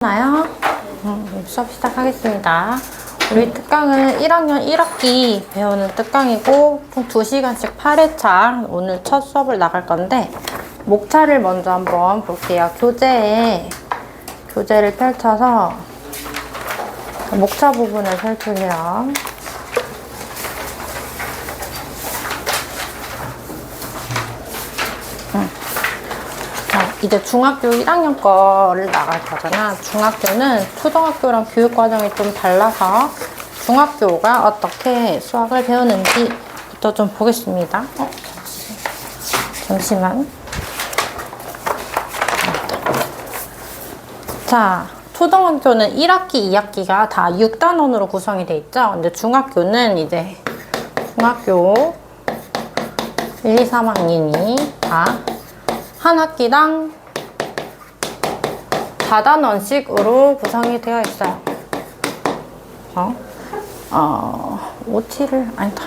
나요? 수업 시작하겠습니다. 우리 특강은 1학년 1학기 배우는 특강이고 총 2시간씩 8회차 오늘 첫 수업을 나갈 건데 목차를 먼저 한번 볼게요. 교재를 펼쳐서 목차 부분을 펼치세요. 이제 중학교 1학년 거를 나갈 거잖아. 중학교는 초등학교랑 교육 과정이 좀 달라서 중학교가 어떻게 수학을 배우는지부터 좀 보겠습니다. 잠시만. 자, 초등학교는 1학기, 2학기가 다 6단원으로 구성이 돼 있죠. 근데 중학교는 이제 중학교 1, 2, 3학년이 다 한 학기당 4단원씩으로 구성이 되어 있어요. OT를, 아니다.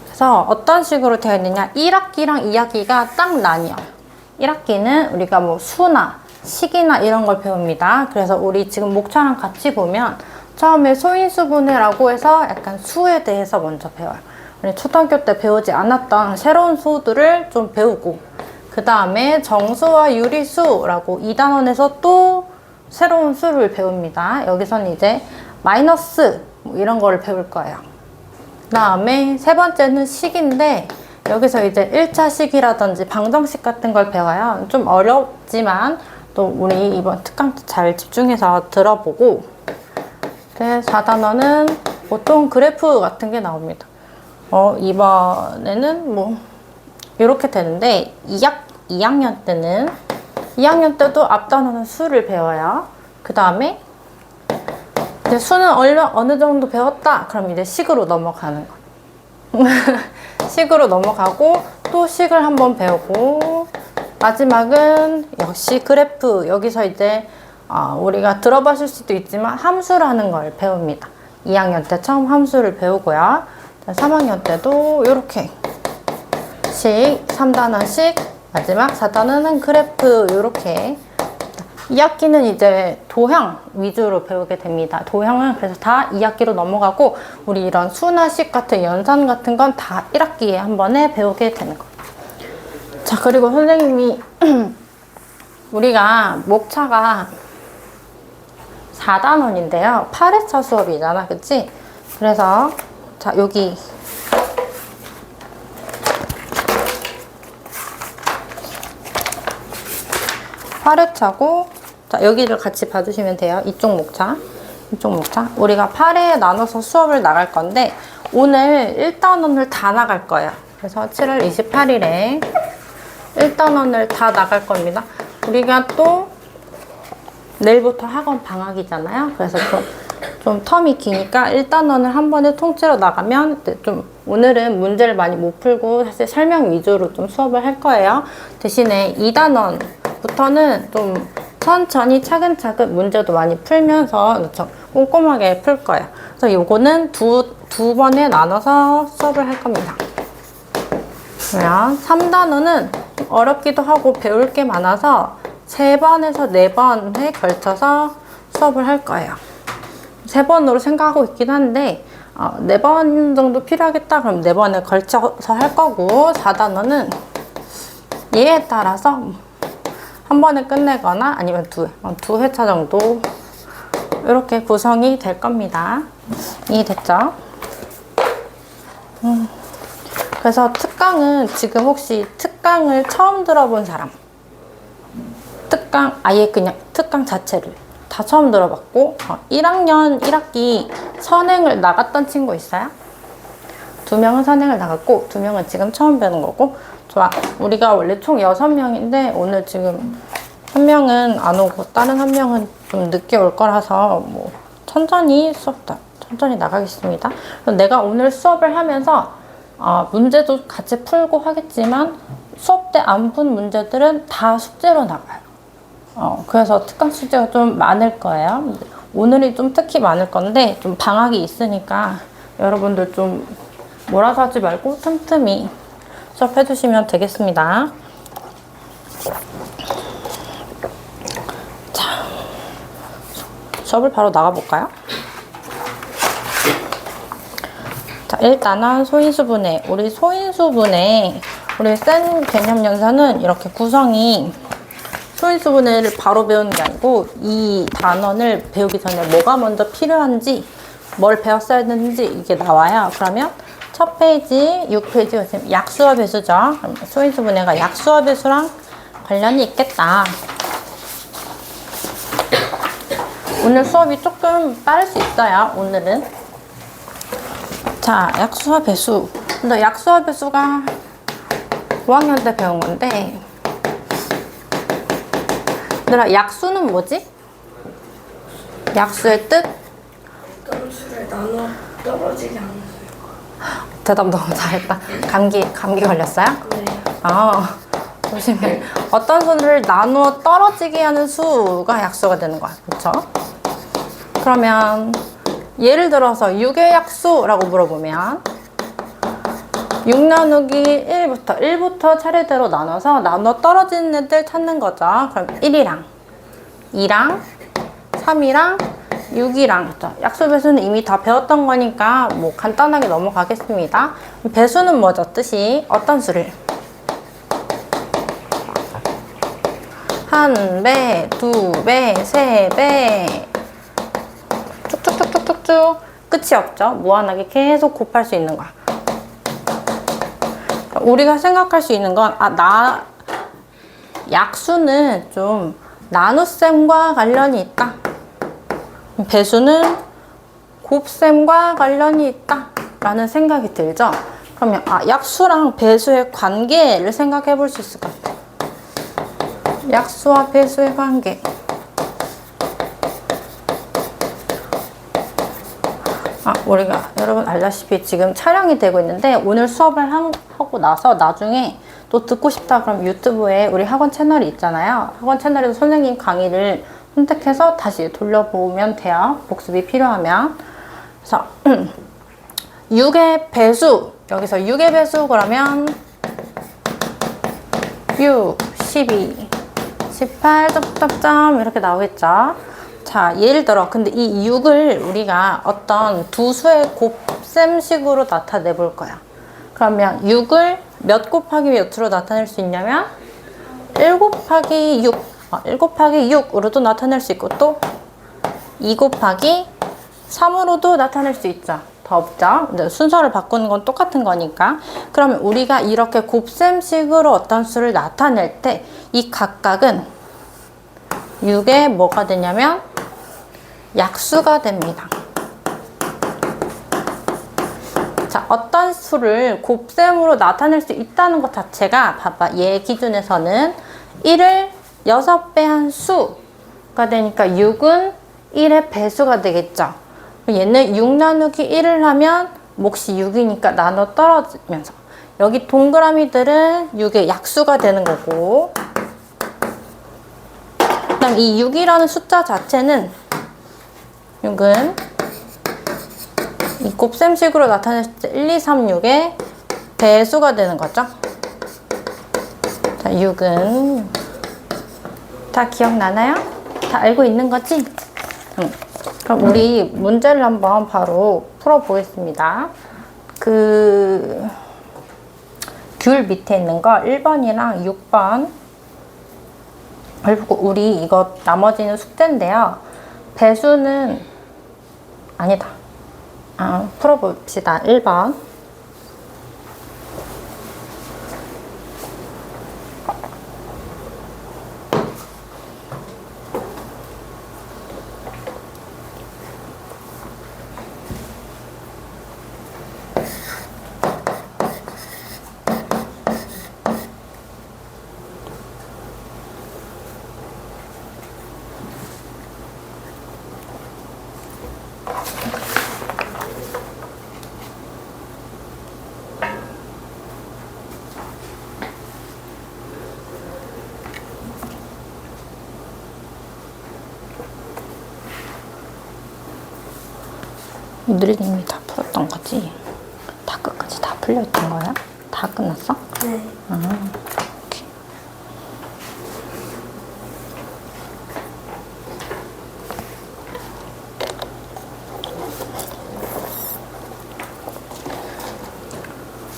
그래서 어떤 식으로 되어 있느냐. 1학기랑 2학기가 딱 나뉘어요. 1학기는 우리가 뭐 수나 식이나 이런 걸 배웁니다. 그래서 우리 지금 목차랑 같이 보면 처음에 소인수분해라고 해서 약간 수에 대해서 먼저 배워요. 우리 초등학교 때 배우지 않았던 새로운 수들을 좀 배우고 그 다음에 정수와 유리수라고 2단원에서 또 새로운 수를 배웁니다. 여기서는 이제 마이너스 뭐 이런 거를 배울 거예요. 그 다음에 세 번째는 식인데 여기서 이제 1차 식이라든지 방정식 같은 걸 배워요. 좀 어렵지만 또 우리 이번 특강 때 잘 집중해서 들어보고 4단원은 보통 그래프 같은 게 나옵니다. 이번에는 뭐 이렇게 되는데 2학년 때도 앞단원은 수를 배워요. 그 다음에 이제 수는 어느 정도 배웠다. 그럼 이제 식으로 넘어가는 거. 식으로 넘어가고 또 식을 한번 배우고 마지막은 역시 그래프. 여기서 이제 우리가 들어보실 수도 있지만 함수라는 걸 배웁니다. 2학년 때 처음 함수를 배우고요. 3학년 때도 이렇게 식, 3단원식, 마지막 4단원은 그래프 이렇게 2학기는 이제 도형 위주로 배우게 됩니다. 도형은 그래서 다 2학기로 넘어가고 우리 이런 수나 식 같은 연산 같은 건 다 1학기에 한 번에 배우게 되는 거예요. 자, 그리고 선생님이 우리가 목차가 4단원인데요. 8회차 수업이잖아, 그치? 그래서 자, 여기 8회차고 자, 여기를 같이 봐주시면 돼요. 이쪽 목차. 우리가 8회에 나눠서 수업을 나갈 건데 오늘 1단원을 다 나갈 거예요. 그래서 7월 28일에 1단원을 다 나갈 겁니다. 우리가 또 내일부터 학원 방학이잖아요. 그래서 좀 텀이 기니까 1단원을 한 번에 통째로 나가면 좀 오늘은 문제를 많이 못 풀고 사실 설명 위주로 좀 수업을 할 거예요. 대신에 2단원부터는 좀 천천히 차근차근 문제도 많이 풀면서 꼼꼼하게 풀 거예요. 그래서 요거는 두 번에 나눠서 수업을 할 겁니다. 그러면 3단원은 어렵기도 하고 배울 게 많아서 3번에서 4번에 걸쳐서 수업을 할 거예요. 3번으로 생각하고 있긴 한데 4번 정도 필요하겠다 그럼 4번에 걸쳐서 할 거고 4단원은 얘에 따라서 한 번에 끝내거나 아니면 두 회차 정도 이렇게 구성이 될 겁니다. 이해됐죠? 그래서 특강은 지금 혹시 특강을 처음 들어본 사람 아예 그냥 특강 자체를 다 처음 들어봤고 1학년 1학기 선행을 나갔던 친구 있어요? 2명은 선행을 나갔고 2명은 지금 처음 배우는 거고 좋아. 우리가 원래 총 6명인데 오늘 지금 1명은 안 오고 다른 1명은 좀 늦게 올 거라서 뭐 천천히 나가겠습니다. 내가 오늘 수업을 하면서 문제도 같이 풀고 하겠지만 수업 때 안 푼 문제들은 다 숙제로 나가요. 그래서 특강 숙제가 좀 많을 거예요. 오늘이 좀 특히 많을 건데 좀 방학이 있으니까 여러분들 좀 몰아서 하지 말고 틈틈이 수업해 주시면 되겠습니다. 자, 수업을 바로 나가볼까요? 자, 일단은 소인수분해. 우리 소인수분해, 우리 센 개념 연산은 이렇게 구성이 소인수분해를 바로 배우는 게 아니고 이 단원을 배우기 전에 뭐가 먼저 필요한지, 뭘 배웠어야 되는지 이게 나와요. 그러면 첫 페이지, 6페이지 약수와 배수죠. 소인수분해가 약수와 배수랑 관련이 있겠다. 오늘 수업이 조금 빠를 수 있어요. 오늘은. 자, 약수와 배수. 근데 약수와 배수가 5학년 때 배운 건데, 얘들아, 약수는 뭐지? 약수의 뜻? 어떤 수를 나눠 떨어지게 하는 수요. 대답 너무 잘했다. 감기 걸렸어요? 네. 아, 조심해. 어떤 수를 나누어 떨어지게 하는 수가 약수가 되는 거야. 그쵸? 그러면 예를 들어서 6의 약수라고 물어보면 6 나누기 1부터 차례대로 나눠서 나눠 떨어지는 애들 찾는 거죠. 그럼 1이랑 2랑 3이랑 6이랑 약수 배수는 이미 다 배웠던 거니까 뭐 간단하게 넘어가겠습니다. 배수는 뭐죠? 뜻이 어떤 수를? 1배, 2배, 3배 쭉쭉쭉쭉쭉 끝이 없죠. 무한하게 계속 곱할 수 있는 거야. 우리가 생각할 수 있는 건 약수는 좀 나눗셈과 관련이 있다. 배수는 곱셈과 관련이 있다 라는 생각이 들죠. 그러면 약수랑 배수의 관계를 생각해 볼 수 있을 것 같아요. 약수와 배수의 관계. 우리가 여러분 알다시피 지금 촬영이 되고 있는데 오늘 수업을 하고 나서 나중에 또 듣고 싶다 그럼 유튜브에 우리 학원 채널이 있잖아요. 학원 채널에서 선생님 강의를 선택해서 다시 돌려보면 돼요. 복습이 필요하면. 그래서 6의 배수, 여기서 6의 배수 그러면 6, 12, 18, 점점점 이렇게 나오겠죠. 자, 예를 들어 근데 이 6을 우리가 어떤 두 수의 곱셈식으로 나타내 볼 거야. 그러면 6을 몇 곱하기 몇으로 나타낼 수 있냐면 1 곱하기 6, 1 곱하기 6으로도 나타낼 수 있고 또 2 곱하기 3으로도 나타낼 수 있죠. 더 없죠. 근데 순서를 바꾸는 건 똑같은 거니까. 그러면 우리가 이렇게 곱셈식으로 어떤 수를 나타낼 때 이 각각은 6에 뭐가 되냐면 약수가 됩니다. 자, 어떤 수를 곱셈으로 나타낼 수 있다는 것 자체가 봐봐. 얘 기준에서는 1을 6배 한 수가 되니까 6은 1의 배수가 되겠죠. 얘는 6 나누기 1을 하면 몫이 6이니까 나눠 떨어지면서 여기 동그라미들은 6의 약수가 되는 거고, 그다음 이 6이라는 숫자 자체는 6은 이 곱셈식으로 나타냈을 때 1, 2, 3, 6의 배수가 되는 거죠. 자, 6은 다 기억나나요? 다 알고 있는 거지? 그럼 우리 문제를 한번 바로 풀어보겠습니다. 귤 밑에 있는 거 1번이랑 6번 그리고 우리 이거 나머지는 숙제인데요. 배수는 아니다. 풀어봅시다. 1번. 누리님이 다 풀었던 거지? 다 끝까지 다 풀렸던 거야? 다 끝났어? 네. 오케이.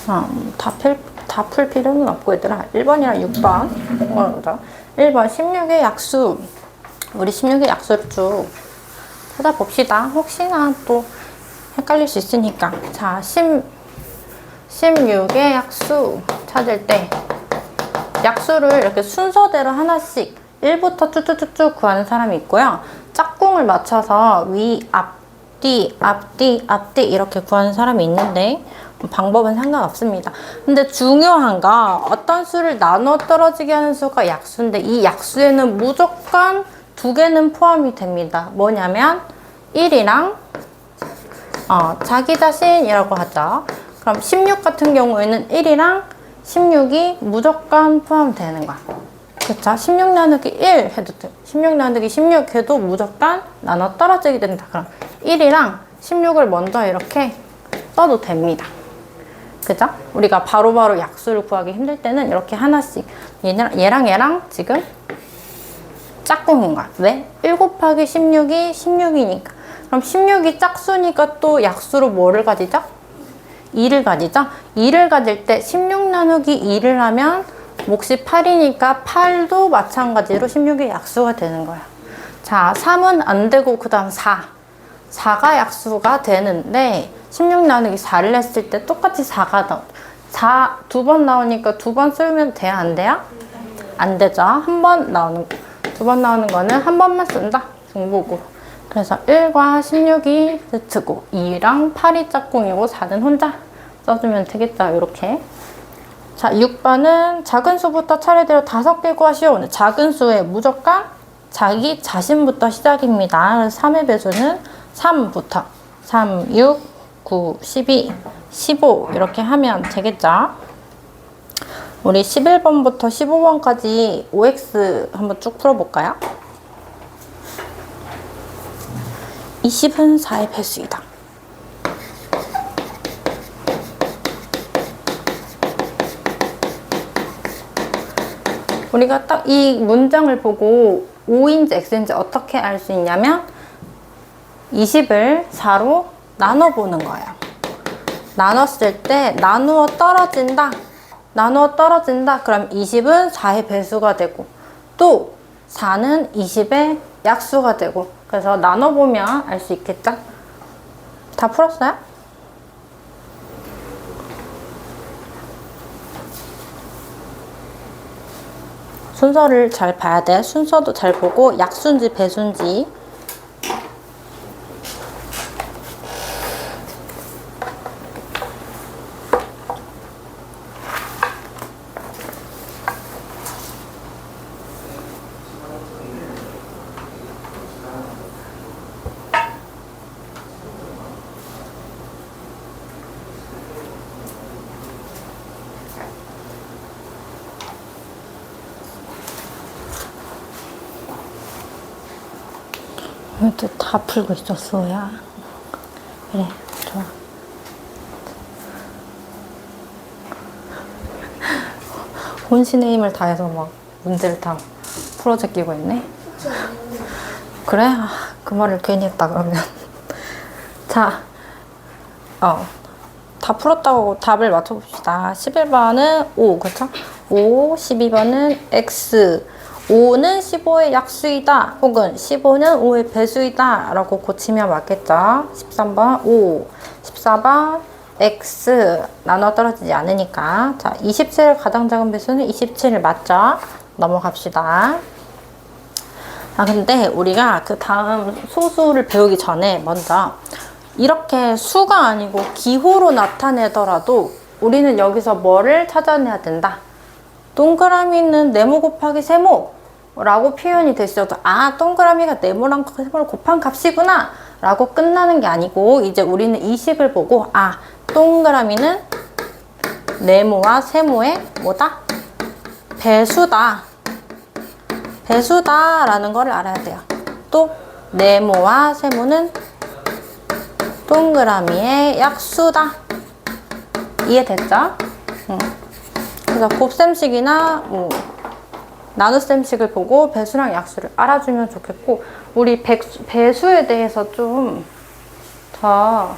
다 풀 필요는 없고 얘들아. 1번이랑 6번 1번 16의 약수. 우리 16의 약수를 쭉 찾아봅시다. 혹시나 또 헷갈릴 수 있으니까. 자, 16의 약수 찾을 때 약수를 이렇게 순서대로 하나씩 1부터 쭉쭉쭉쭉 구하는 사람이 있고요. 짝꿍을 맞춰서 위, 앞뒤, 앞뒤, 앞뒤 이렇게 구하는 사람이 있는데 방법은 상관없습니다. 근데 중요한 거 어떤 수를 나눠 떨어지게 하는 수가 약수인데 이 약수에는 무조건 두 개는 포함이 됩니다. 뭐냐면 1이랑 자기 자신이라고 하죠. 그럼 16 같은 경우에는 1이랑 16이 무조건 포함되는 거야. 그쵸? 16 나누기 1 해도 돼. 16 나누기 16 해도 무조건 나눠 떨어지게 된다. 그럼 1이랑 16을 먼저 이렇게 써도 됩니다. 그죠? 우리가 바로바로 약수를 구하기 힘들 때는 이렇게 하나씩 얘랑 지금 짝꿍인 거야. 왜? 1 곱하기 16이 16이니까. 그럼 16이 짝수니까 또 약수로 뭐를 가지죠? 2를 가지죠? 2를 가질 때 16 나누기 2를 하면 몫이 8이니까 8도 마찬가지로 16의 약수가 되는 거야. 자, 3은 안 되고 그 다음 4가 약수가 되는데 16 나누기 4를 했을 때 똑같이 4가 나와. 4 두 번 나오니까 두 번 쓰면 돼요? 안 돼요? 안 되죠. 한 번 나오는 거. 두 번 나오는 거는 한 번만 쓴다. 중복으로. 그래서 1과 16이 세트고 2랑 8이 짝꿍이고 4는 혼자 써주면 되겠다. 이렇게. 자, 6번은 작은 수부터 차례대로 5개 구하시오. 작은 수에 무조건 자기 자신부터 시작입니다. 그래서 3의 배수는 3부터 3, 6, 9, 12, 15 이렇게 하면 되겠죠. 우리 11번부터 15번까지 OX 한번 쭉 풀어볼까요? 20은 4의 배수이다. 우리가 딱 이 문장을 보고 O인지 X인지 어떻게 알 수 있냐면 20을 4로 나눠보는 거예요. 나눴을 때 나누어 떨어진다. 그럼 20은 4의 배수가 되고 또 4는 20의 약수가 되고 그래서 나눠보면 알 수 있겠죠? 다 풀었어요? 순서를 잘 봐야 돼. 순서도 잘 보고 약수인지 배수인지. 이것도 다 풀고 있었어, 야. 그래, 좋아. 혼신의 힘을 다해서 막 문제를 다 풀어 제끼고 있네. 그래? 아, 그 말을 괜히 했다, 그러면. 자, 다 풀었다고 답을 맞춰봅시다. 11번은 O, 그쵸? O, 12번은 X. 5는 15의 약수이다. 혹은 15는 5의 배수이다. 라고 고치면 맞겠죠? 13번 O, 14번 X. 나눠 떨어지지 않으니까. 자, 27 가장 작은 배수는 27 맞죠? 넘어갑시다. 근데 우리가 그 다음 소수를 배우기 전에 먼저 이렇게 수가 아니고 기호로 나타내더라도 우리는 여기서 뭐를 찾아내야 된다? 동그라미는 네모 곱하기 세모라고 표현이 됐어도 동그라미가 네모랑 세모를 곱한 값이구나 라고 끝나는 게 아니고 이제 우리는 이 식을 보고 동그라미는 네모와 세모의 뭐다? 배수다 라는 거를 알아야 돼요. 또 네모와 세모는 동그라미의 약수다. 이해됐죠? 그래서 곱셈식이나 나눗셈식을 보고 배수랑 약수를 알아주면 좋겠고 배수에 대해서 좀 더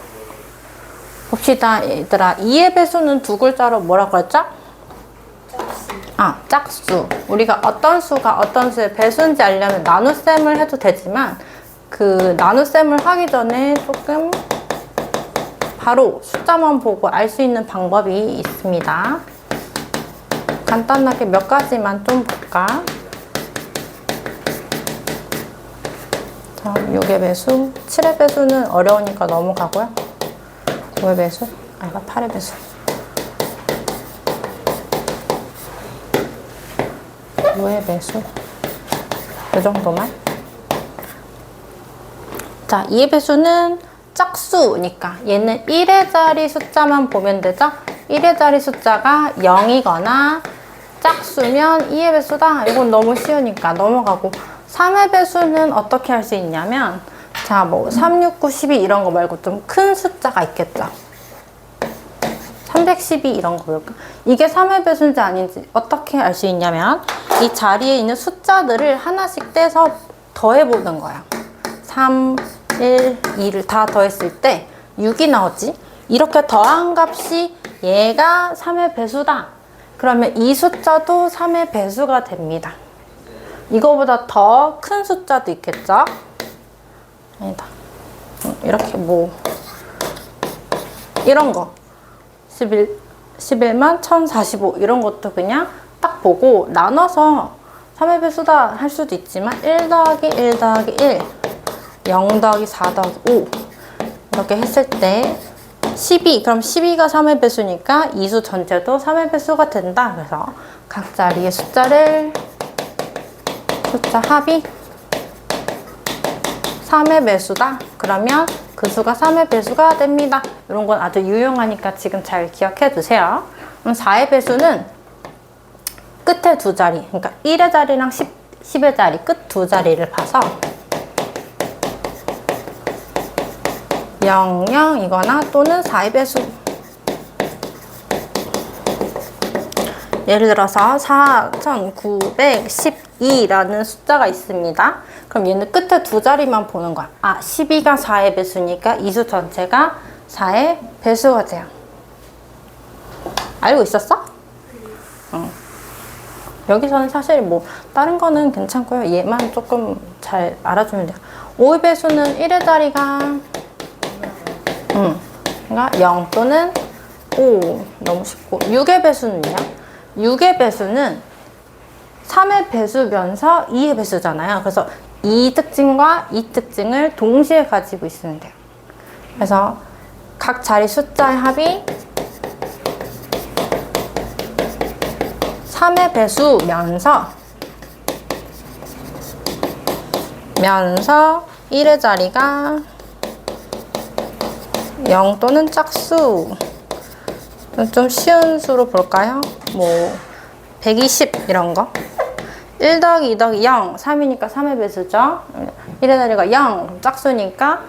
봅시다, 얘들아. 2의 배수는 두 글자로 뭐라고 했죠? 짝수. 우리가 어떤 수가 어떤 수의 배수인지 알려면 나눗셈을 해도 되지만 그 나눗셈을 하기 전에 조금 바로 숫자만 보고 알 수 있는 방법이 있습니다. 간단하게 몇 가지만 좀 볼까? 자, 6의 배수, 7의 배수는 어려우니까 넘어가고요. 9의 배수, 이거 8의 배수. 9의 배수. 이 정도만. 자, 2의 배수는 짝수니까 얘는 1의 자리 숫자만 보면 되죠? 1의 자리 숫자가 0이거나 짝수면 2의 배수다. 이건 너무 쉬우니까 넘어가고 3의 배수는 어떻게 할 수 있냐면 자, 뭐 3, 6, 9, 12 이런 거 말고 좀 큰 숫자가 있겠죠? 312 이런 거 볼까? 이게 3의 배수인지 아닌지 어떻게 알 수 있냐면 이 자리에 있는 숫자들을 하나씩 떼서 더해보는 거야. 3, 1, 2를 다 더했을 때 6이 나오지? 이렇게 더한 값이 얘가 3의 배수다. 그러면 이 숫자도 3의 배수가 됩니다. 이거보다 더 큰 숫자도 있겠죠? 아니다. 이렇게 뭐 이런 거 11만 1045 이런 것도 그냥 딱 보고 나눠서 3의 배수다 할 수도 있지만 1 더하기 1 더하기 1 0 더하기 4 더하기 5 이렇게 했을 때 12, 그럼 12가 3의 배수니까 이 수 전체도 3의 배수가 된다. 그래서 각 자리의 숫자를 숫자 합이 3의 배수다. 그러면 그 수가 3의 배수가 됩니다. 이런 건 아주 유용하니까 지금 잘 기억해 두세요. 그럼 4의 배수는 끝에 두 자리, 그러니까 1의 자리랑 10의 자리, 끝 두 자리를 봐서 0, 0 이거나 또는 4의 배수. 예를 들어서 4912라는 숫자가 있습니다. 그럼 얘는 끝에 두 자리만 보는 거야. 12가 4의 배수니까 이 수 전체가 4의 배수가 돼요. 알고 있었어? 응. 여기서는 사실 뭐 다른 거는 괜찮고요. 얘만 조금 잘 알아주면 돼요. 5의 배수는 1의 자리가 그러니까 0 또는 5 너무 쉽고 6의 배수는요? 6의 배수는 3의 배수면서 2의 배수잖아요. 그래서 이 특징과 이 특징을 동시에 가지고 있으면 돼요. 그래서 각 자리 숫자의 합이 3의 배수면서 1의 자리가 0 또는 짝수. 좀 쉬운 수로 볼까요? 뭐 120 이런 거. 1 더하기 2 더하기 0, 3이니까 3의 배수죠. 1의 자리가 0, 짝수니까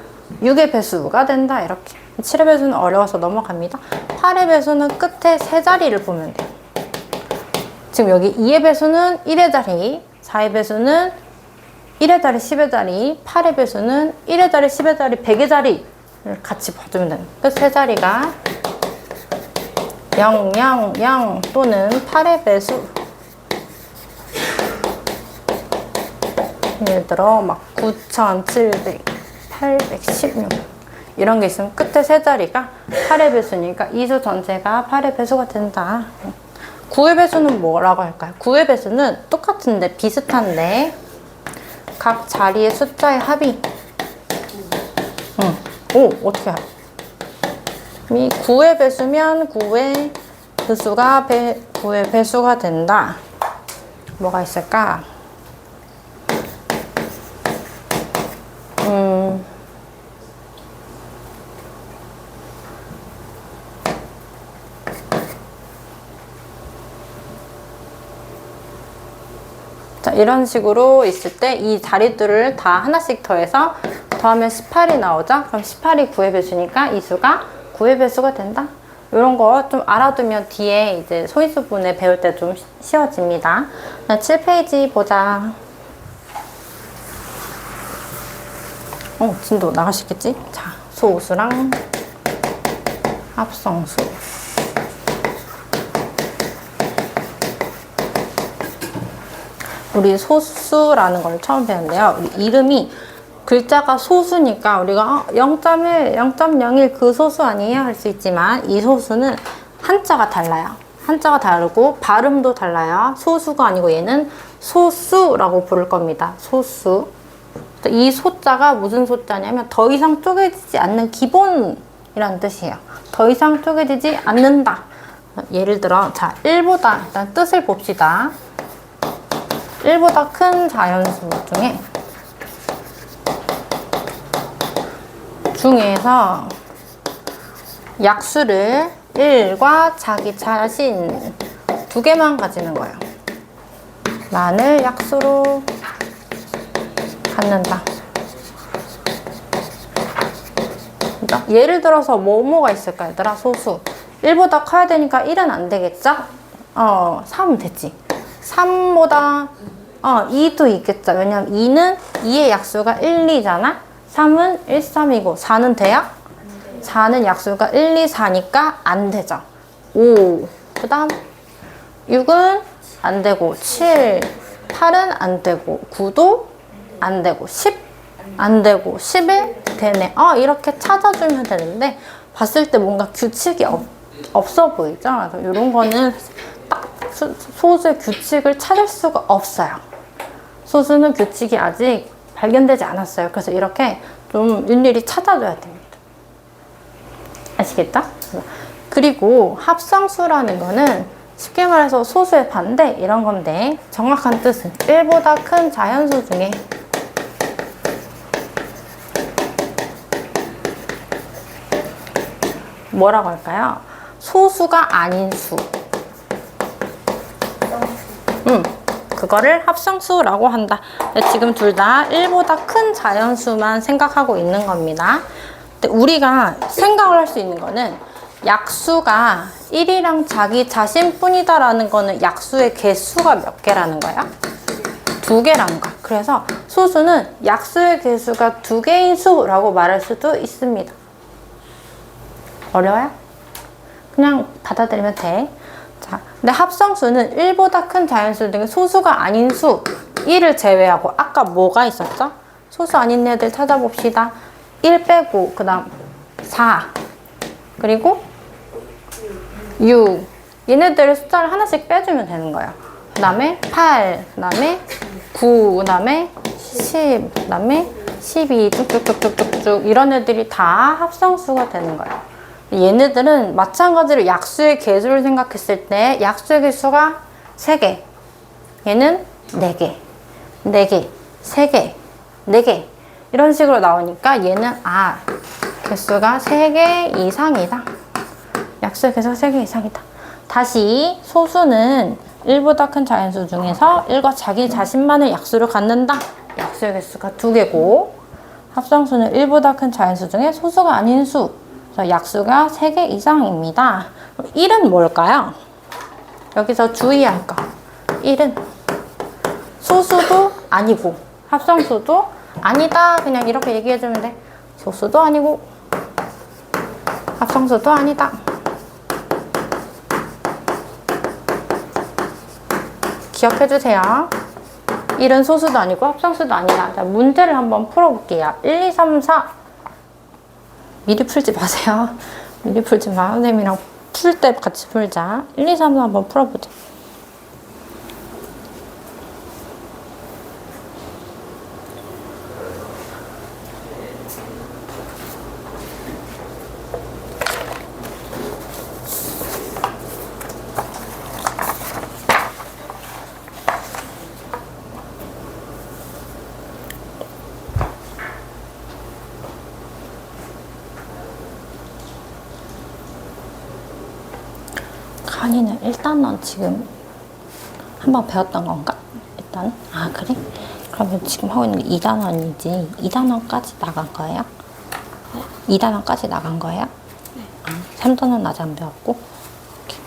6의 배수가 된다. 이렇게. 7의 배수는 어려워서 넘어갑니다. 8의 배수는 끝에 세 자리를 보면 돼요. 지금 여기 2의 배수는 1의 자리, 4의 배수는 1의 자리, 10의 자리, 8의 배수는 1의 자리, 10의 자리, 100의 자리를 같이 봐주면 돼요. 끝 세 자리가 0, 0, 0 또는 8의 배수. 예를 들어 막 9700, 816 이런 게 있으면 끝에 세 자리가 8의 배수니까 이 수 전체가 8의 배수가 된다. 9의 배수는 뭐라고 할까요? 9의 배수는 똑같은데 비슷한데 각 자리의 숫자의 합이 어떻게 알아? 이 9의 배수면 9의 배수가 9의 배수가 된다. 뭐가 있을까? 자, 이런 식으로 있을 때 이 자리들을 다 하나씩 더해서 더하면 18이 나오죠? 그럼 18이 9의 배수니까 이 수가 9의 배수가 된다. 이런 거 좀 알아두면 뒤에 이제 소인수분해 배울 때 좀 쉬워집니다. 7페이지 보자. 진도 나가시겠지? 자, 소수랑 합성수. 우리 소수라는 걸 처음 배웠는데요. 우리 이름이 글자가 소수니까 우리가 0.1, 0.01 그 소수 아니에요? 할 수 있지만 이 소수는 한자가 달라요. 한자가 다르고 발음도 달라요. 소수가 아니고 얘는 소수라고 부를 겁니다. 소수. 이 소자가 무슨 소자냐면 더 이상 쪼개지지 않는 기본이라는 뜻이에요. 더 이상 쪼개지지 않는다. 예를 들어 자 1보다 일단 뜻을 봅시다. 1보다 큰 자연수 중에서 약수를 1과 자기 자신 두 개만 가지는 거예요. 만을 약수로 갖는다. 그러니까 예를 들어서 뭐가 있을까 얘들아? 소수 1보다 커야 되니까 1은 안 되겠죠? 3은 됐지. 3보다 2도 있겠죠. 왜냐면 2는 2의 약수가 1, 2잖아. 3은 1, 3이고 4는 돼요? 4는 약수가 1, 2, 4니까 안 되죠. 5. 그 다음 6은 안 되고 7, 8은 안 되고 9도 안 되고 10 안 되고 11 되네. 이렇게 찾아주면 되는데 봤을 때 뭔가 규칙이 없어 보이죠? 그래서 이런 거는 딱 소수의 규칙을 찾을 수가 없어요. 소수는 규칙이 아직 발견되지 않았어요. 그래서 이렇게 좀 일일이 찾아줘야 됩니다. 아시겠죠? 그리고 합성수라는 거는 쉽게 말해서 소수의 반대 이런 건데 정확한 뜻은 1보다 큰 자연수 중에 뭐라고 할까요? 소수가 아닌 수. 그거를 합성수라고 한다. 지금 둘 다 1보다 큰 자연수만 생각하고 있는 겁니다. 근데 우리가 생각을 할 수 있는 거는 약수가 1이랑 자기 자신뿐이다라는 거는 약수의 개수가 몇 개라는 거야? 2개라는 거야. 그래서 소수는 약수의 개수가 2개인 수라고 말할 수도 있습니다. 어려워요? 그냥 받아들이면 돼. 자, 근데 합성수는 1보다 큰 자연수 중에 소수가 아닌 수 1을 제외하고 아까 뭐가 있었죠? 소수 아닌 애들 찾아봅시다. 1 빼고 그 다음 4 그리고 6 얘네들의 숫자를 하나씩 빼주면 되는 거예요. 그 다음에 8 그 다음에 9 그 다음에 10 그 다음에 12 쭉쭉쭉쭉쭉 이런 애들이 다 합성수가 되는 거예요. 얘네들은 마찬가지로 약수의 개수를 생각했을 때 약수의 개수가 3개 얘는 4개 4개 3개 4개 이런 식으로 나오니까 얘는 개수가 3개 이상이다. 약수의 개수가 3개 이상이다. 다시 소수는 1보다 큰 자연수 중에서 1과 자기 자신만의 약수를 갖는다. 약수의 개수가 2개고 합성수는 1보다 큰 자연수 중에 소수가 아닌 수 약수가 3개 이상입니다. 1은 뭘까요? 여기서 주의할 거. 1은 소수도 아니고 합성수도 아니다. 그냥 이렇게 얘기해주면 돼. 소수도 아니고 합성수도 아니다. 기억해주세요. 1은 소수도 아니고 합성수도 아니다. 자, 문제를 한번 풀어볼게요. 1, 2, 3, 4 미리 풀지 마세요. 미리 풀지 마. 선생님이랑 풀 때 같이 풀자. 1, 2, 3, 4 한번 풀어보자. 간이는 일단 넌 지금 한번 배웠던 건가? 일단 그래? 그러면 지금 하고 있는 게 2단원이지 2단원까지 나간 거예요? 2단원까지 나간 거예요? 네. 3단원 아직 안 배웠고 오케이.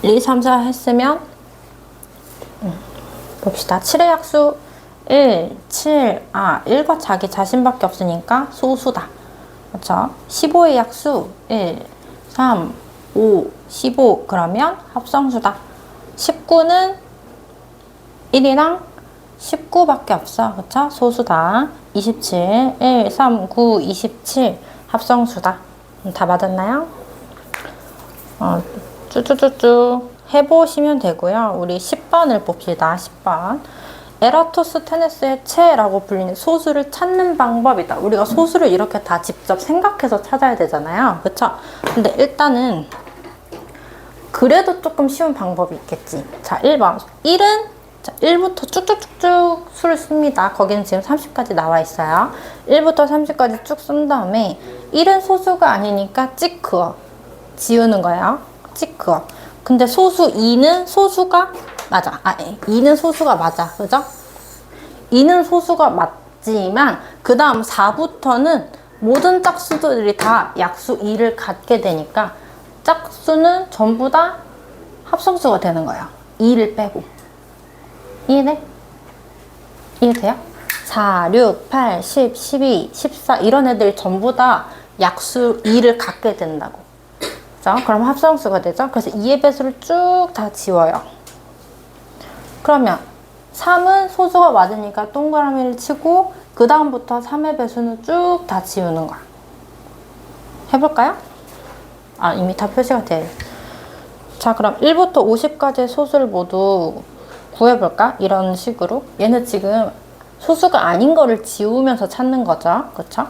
1, 2, 3, 4 했으면 봅시다. 7의 약수 1, 7, 1과 자기 자신밖에 없으니까 소수다. 그렇죠? 15의 약수 1, 3, 5, 15 그러면 합성수다. 19는 1이랑 19밖에 없어. 그쵸? 소수다. 27, 1, 3, 9, 27 합성수다. 다 맞았나요? 쭈쭈쭈쭈 해보시면 되고요. 우리 10번을 봅시다. 10번. 에라토스테네스의 체라고 불리는 소수를 찾는 방법이다. 우리가 소수를 이렇게 다 직접 생각해서 찾아야 되잖아요. 그쵸? 근데 일단은 그래도 조금 쉬운 방법이 있겠지. 자, 1번. 1은 1부터 쭉쭉쭉쭉 수를 씁니다. 거기는 지금 30까지 나와 있어요. 1부터 30까지 쭉 쓴 다음에 1은 소수가 아니니까 찍 그어. 지우는 거예요. 찍 그어. 근데 소수 2는 소수가 맞아. 2는 소수가 맞아. 그죠? 2는 소수가 맞지만 그 다음 4부터는 모든 짝수들이 다 약수 2를 갖게 되니까 짝수는 전부 다 합성수가 되는 거예요. 2를 빼고. 이해돼? 이해돼요? 4, 6, 8, 10, 12, 14 이런 애들 전부 다 약수 2를 갖게 된다고. 자, 그럼 합성수가 되죠? 그래서 2의 배수를 쭉 다 지워요. 그러면 3은 소수가 맞으니까 동그라미를 치고 그 다음부터 3의 배수는 쭉 다 지우는 거야. 해볼까요? 이미 다 표시가 돼요. 자, 그럼 1부터 50까지의 소수를 모두 구해볼까? 이런 식으로. 얘는 지금 소수가 아닌 거를 지우면서 찾는 거죠. 그쵸?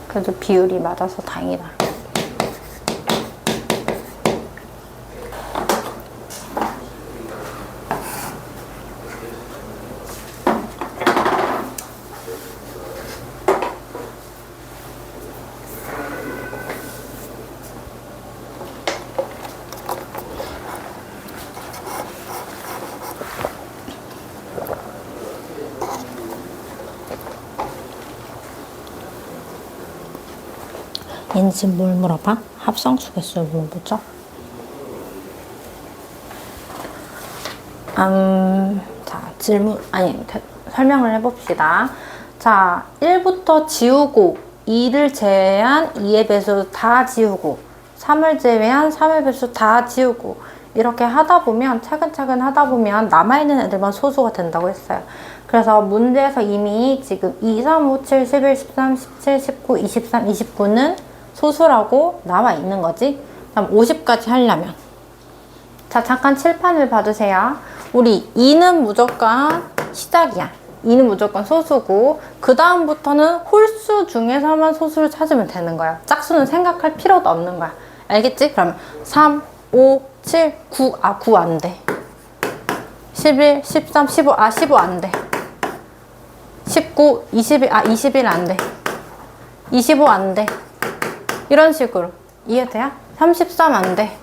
그래도 비율이 맞아서 다행이다. 얘는 지금 뭘 물어봐? 합성수 개수를 물어보죠? 자, 설명을 해봅시다. 자, 1부터 지우고 2를 제외한 2의 배수 다 지우고 3을 제외한 3의 배수 다 지우고 이렇게 하다 보면 차근차근 하다 보면 남아있는 애들만 소수가 된다고 했어요. 그래서 문제에서 이미 지금 2, 3, 5, 7, 11, 13, 17, 19, 23, 29는 소수라고 나와 있는 거지. 그럼 50까지 하려면 자, 잠깐 칠판을 봐주세요. 우리 2는 무조건 시작이야. 2는 무조건 소수고 그 다음부터는 홀수 중에서만 소수를 찾으면 되는 거야. 짝수는 생각할 필요도 없는 거야. 알겠지? 그러면 3, 5, 7, 9 9 안 돼. 11, 13, 15 15 안 돼. 19, 21 21 안 돼. 25 안 돼. 이런 식으로. 이해돼요? 33 안 돼.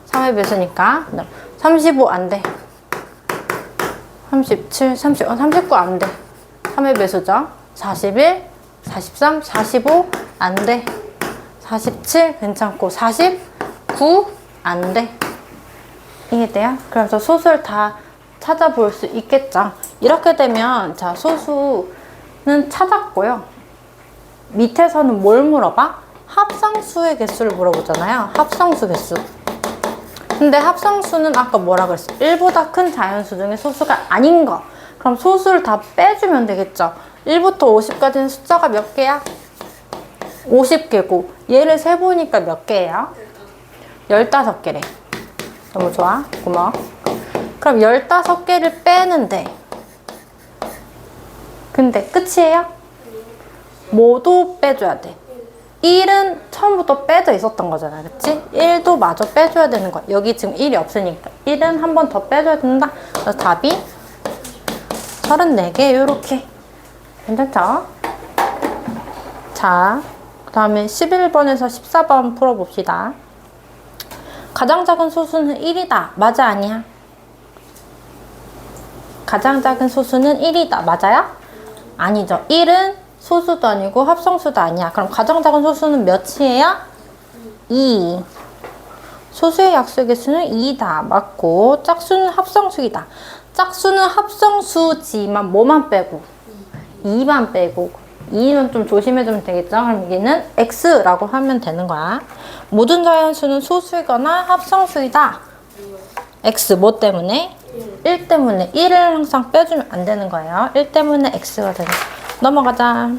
3의 배수니까. 35 안 돼. 37, 39 안 돼. 3의 배수죠. 41, 43, 45 안 돼. 47 괜찮고 49 안 돼. 이해돼요? 그래서 소수를 다 찾아볼 수 있겠죠. 이렇게 되면 자, 소수는 찾았고요. 밑에서는 뭘 물어봐? 합성수의 개수를 물어보잖아요. 합성수 개수. 근데 합성수는 아까 뭐라 그랬어? 1보다 큰 자연수 중에 소수가 아닌 거. 그럼 소수를 다 빼주면 되겠죠. 1부터 50까지는 숫자가 몇 개야? 50개고 얘를 세보니까 몇 개예요? 15개래. 너무 좋아. 고마워. 그럼 15개를 빼는데 근데 끝이에요? 모두 빼줘야 돼. 1은 처음부터 빼져 있었던 거잖아. 그치? 1도 마저 빼줘야 되는 거야. 여기 지금 1이 없으니까 1은 한 번 더 빼줘야 된다. 그래서 답이 34개 요렇게. 괜찮죠? 자, 그 다음에 11번에서 14번 풀어봅시다. 가장 작은 소수는 1이다. 맞아, 아니야? 가장 작은 소수는 1이다. 맞아요? 아니죠. 1은 소수도 아니고 합성수도 아니야. 그럼 가장 작은 소수는 몇이에요? 2. 소수의 약수의 개수는 2다. 맞고 짝수는 합성수이다. 짝수는 합성수지만 뭐만 빼고? 2만 빼고. 2는 좀 조심해주면 되겠죠? 그럼 여기는 X라고 하면 되는 거야. 모든 자연수는 소수이거나 합성수이다. X 뭐 때문에? 1 때문에. 1을 항상 빼주면 안 되는 거예요. 1 때문에 X가 되는 거야. 넘어가자.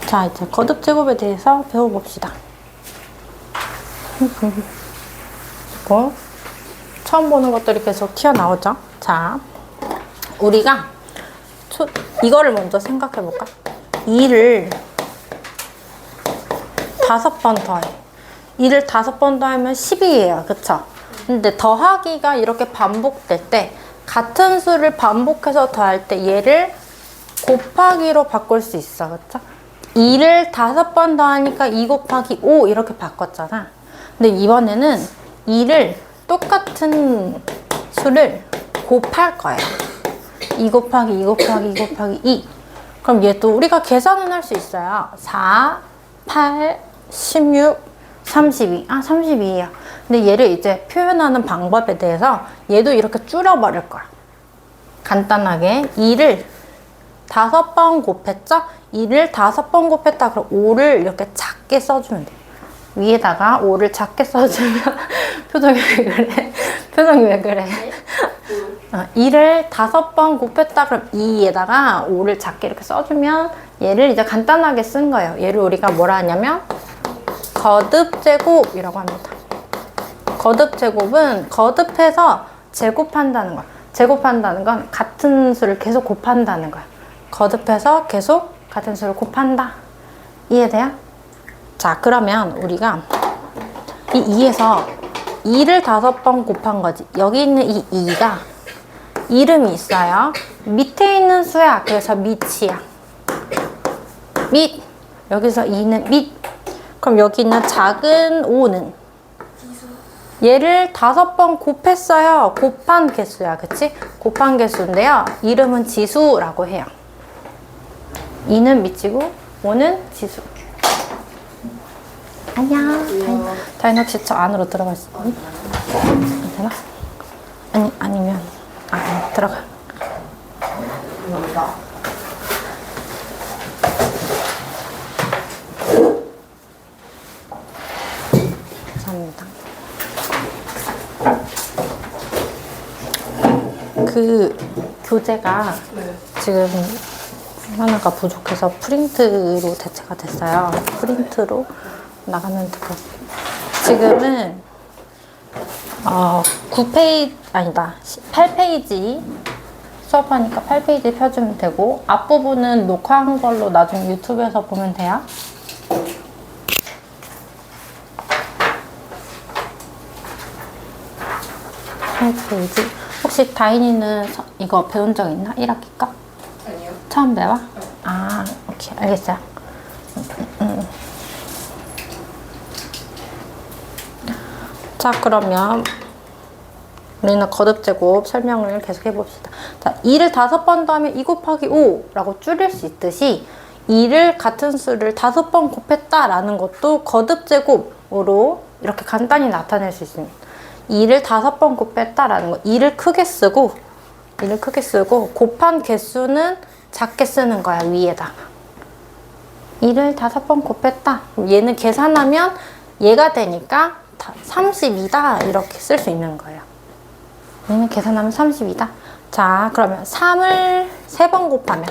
자, 이제 거듭 제곱에 대해서 배워봅시다. 그리고 처음 보는 것들이 계속 튀어나오죠. 자, 우리가 이거를 먼저 생각해볼까? 2를 5번 더해. 2를 5번 더하면 10이에요. 그쵸? 근데 더하기가 이렇게 반복될 때 같은 수를 반복해서 더할 때 얘를 곱하기로 바꿀 수 있어. 그쵸? 2를 5번 더하니까 2 곱하기 5 이렇게 바꿨잖아. 근데 이번에는 2를 똑같은 수를 곱할 거예요. 2 곱하기 2 곱하기 2 곱하기 2. 그럼 얘도 우리가 계산은 할 수 있어요. 4, 8, 16, 32. 아, 32예요. 근데 얘를 이제 표현하는 방법에 대해서 얘도 이렇게 줄여버릴 거야. 간단하게 2를 5번 곱했죠? 2를 5번 곱했다. 그럼 5를 이렇게 작게 써주면 돼. 위에다가 5를 작게 써주면 표정이 왜 그래? 표정이 왜 그래? 2를 5번 곱했다. 그럼 2에다가 5를 작게 이렇게 써주면 얘를 이제 간단하게 쓴 거예요. 얘를 우리가 뭐라 하냐면 거듭제곱이라고 합니다. 거듭제곱은 거듭해서 제곱한다는 거야. 제곱한다는 건 같은 수를 계속 곱한다는 거야. 거듭해서 계속 같은 수를 곱한다. 이해돼요? 자, 그러면 우리가 이 2에서 2를 5번 곱한 거지. 여기 있는 이 2가 이름이 있어요. 밑에 있는 수야. 그래서 밑이야. 밑. 여기서 2는 밑. 그럼 여기 있는 작은 5는 얘를 5번 곱했어요. 곱한 개수야. 그치? 곱한 개수인데요. 이름은 지수라고 해요. 2는 밑이고 5는 지수. 안녕. 다인 혹시 저 안으로 들어갈 수 있니? 괜찮아? 아니면 들어가. 감사합니다. 그 교재가 지금 하나가 부족해서 프린트로 대체가 됐어요. 프린트로 나가면 되고 지금은 9페이지 아니다 8페이지 수업하니까 8페이지 펴주면 되고 앞부분은 녹화한 걸로 나중에 유튜브에서 보면 돼요. 페이지. 혹시 다인이는 이거 배운 적 있나? 1학기 거? 아니요. 처음 배워? 아, 오케이. 알겠어요. 자, 그러면 우리는 거듭제곱 설명을 계속 해봅시다. 자, 2를 5번 더하면 2 곱하기 5라고 줄일 수 있듯이 2를 같은 수를 5번 곱했다라는 것도 거듭제곱으로 이렇게 간단히 나타낼 수 있습니다. 2를 5번 곱했다라는 거 2를 크게 쓰고 곱한 개수는 작게 쓰는 거야. 위에다가 2를 5번 곱했다. 얘는 계산하면 얘가 되니까 32다 이렇게 쓸 수 있는 거예요. 얘는 계산하면 32다. 자, 그러면 3을 3번 곱하면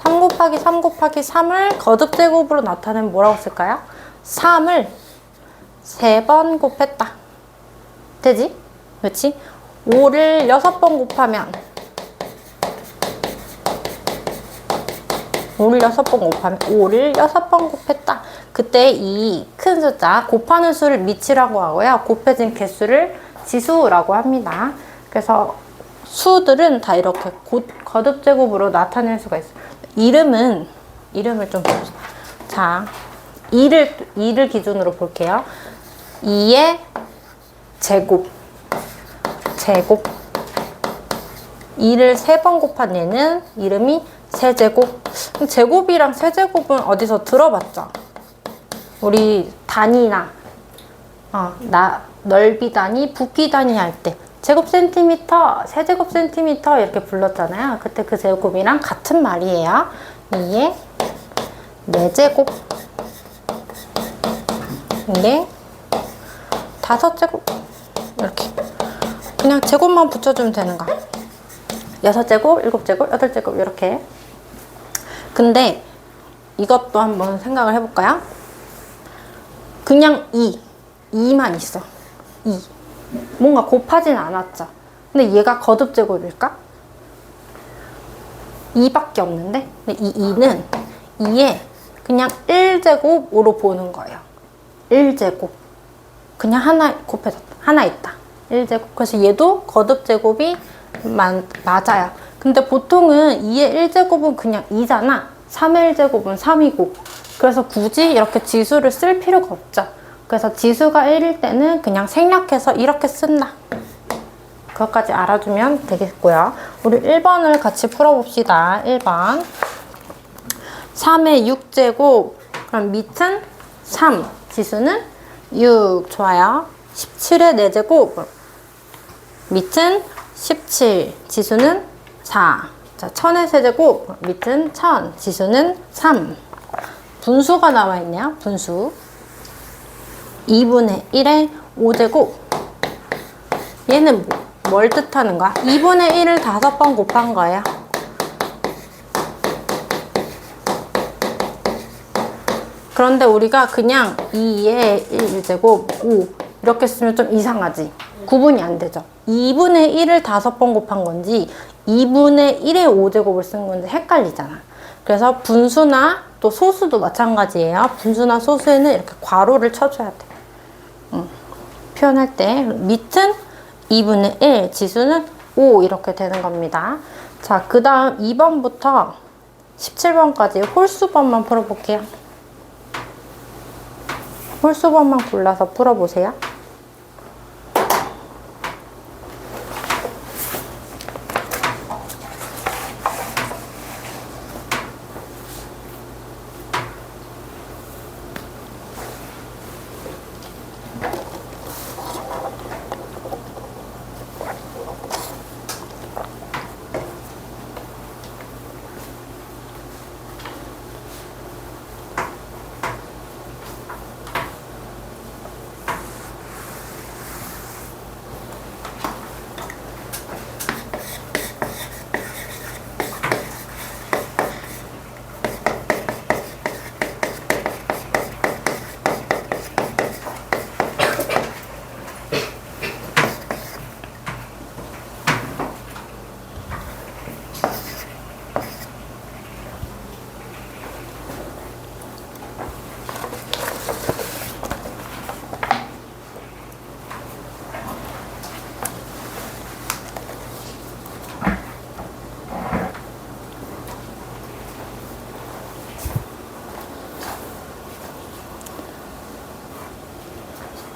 3 곱하기 3 곱하기 3을 거듭제곱으로 나타내면 뭐라고 쓸까요? 3을 3번 곱했다. 되지? 그렇지? 5를 6번 곱하면 5를 6번 곱했다. 그때 이 큰 숫자 곱하는 수를 미치라고 하고요. 곱해진 개수를 지수라고 합니다. 그래서 수들은 다 이렇게 거듭제곱으로 나타낼 수가 있어요. 이름을 좀 봅시다. 자, 2를 기준으로 볼게요. 2의 제곱 2를 3번 곱한 얘는 이름이 세제곱. 제곱이랑 세제곱은 어디서 들어봤죠? 우리 단위나 넓이 단위, 부피 단위 할 때 제곱 센티미터, 세제곱 센티미터 이렇게 불렀잖아요. 그때 그 제곱이랑 같은 말이에요. 2의 4제곱, 이게 5제곱, 이렇게 그냥 제곱만 붙여주면 되는 거야. 6제곱, 7제곱, 8제곱 이렇게. 근데 이것도 한번 생각을 해볼까요? 그냥 2만 있어. 2. 뭔가 곱하진 않았죠. 근데 얘가 거듭제곱일까? 2밖에 없는데? 근데 이 2는 2에 그냥 1제곱으로 보는 거예요. 1제곱. 그냥 하나 곱해졌다. 하나 있다. 1제곱. 그래서 얘도 거듭제곱이 맞아요. 근데 보통은 2의 1제곱은 그냥 2잖아. 3의 1제곱은 3이고. 그래서 굳이 이렇게 지수를 쓸 필요가 없죠. 그래서 지수가 1일 때는 그냥 생략해서 이렇게 쓴다. 그것까지 알아두면 되겠고요. 우리 1번을 같이 풀어봅시다. 1번. 3의 6제곱. 그럼 밑은 3. 지수는 6. 좋아요. 17의 4제곱. 밑은 17. 지수는 4. 자, 1000의 세제곱. 밑은 1000. 지수는 3. 분수가 나와 있네요. 분수. 2분의 1의 5제곱. 얘는 뭘 뜻하는 거야? 2분의 1을 5번 곱한 거예요. 그런데 우리가 그냥 2의 1제곱 5 이렇게 쓰면 좀 이상하지? 구분이 안 되죠. 2분의 1을 5번 곱한 건지 2분의 1의 5제곱을 쓴 건지 헷갈리잖아. 그래서 분수나 또 소수도 마찬가지예요. 분수나 소수에는 이렇게 괄호를 쳐줘야 돼. 표현할 때 밑은 2분의 1, 지수는 5 이렇게 되는 겁니다. 자, 그 다음 2번부터 17번까지 홀수번만 풀어볼게요. 홀수번만 골라서 풀어보세요.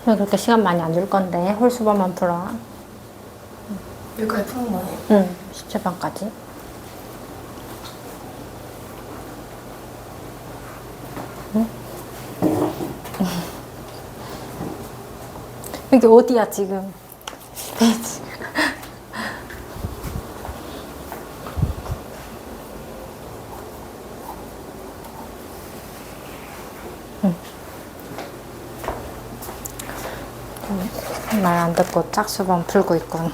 그렇게 시간 많이 안 줄 건데 홀수번만 풀어. 여기까지 푸는 거네. 응, 17번까지. 응? 여기 어디야 지금? 페이지. 말 안 듣고 짝수번 풀고 있군.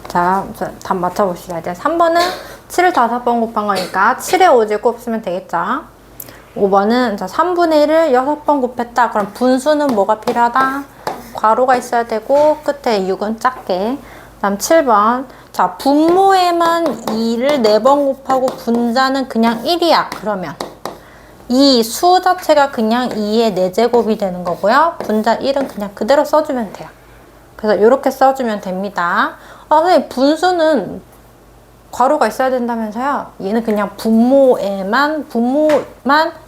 자, 답 맞춰봅시다. 이제 3번은 7을 5번 곱한 거니까 7의 5제곱 쓰면 되겠죠. 5번은 자 3분의 1을 6번 곱했다. 그럼 분수는 뭐가 필요하다? 괄호가 있어야 되고 끝에 6은 작게. 다음 7번 자 분모에만 2를 4번 곱하고 분자는 그냥 1이야. 그러면 이 수 자체가 그냥 2의 4제곱이 되는 거고요. 분자 1은 그냥 그대로 써주면 돼요. 그래서 이렇게 써주면 됩니다. 선생님 분수는 괄호가 있어야 된다면서요? 얘는 그냥 분모만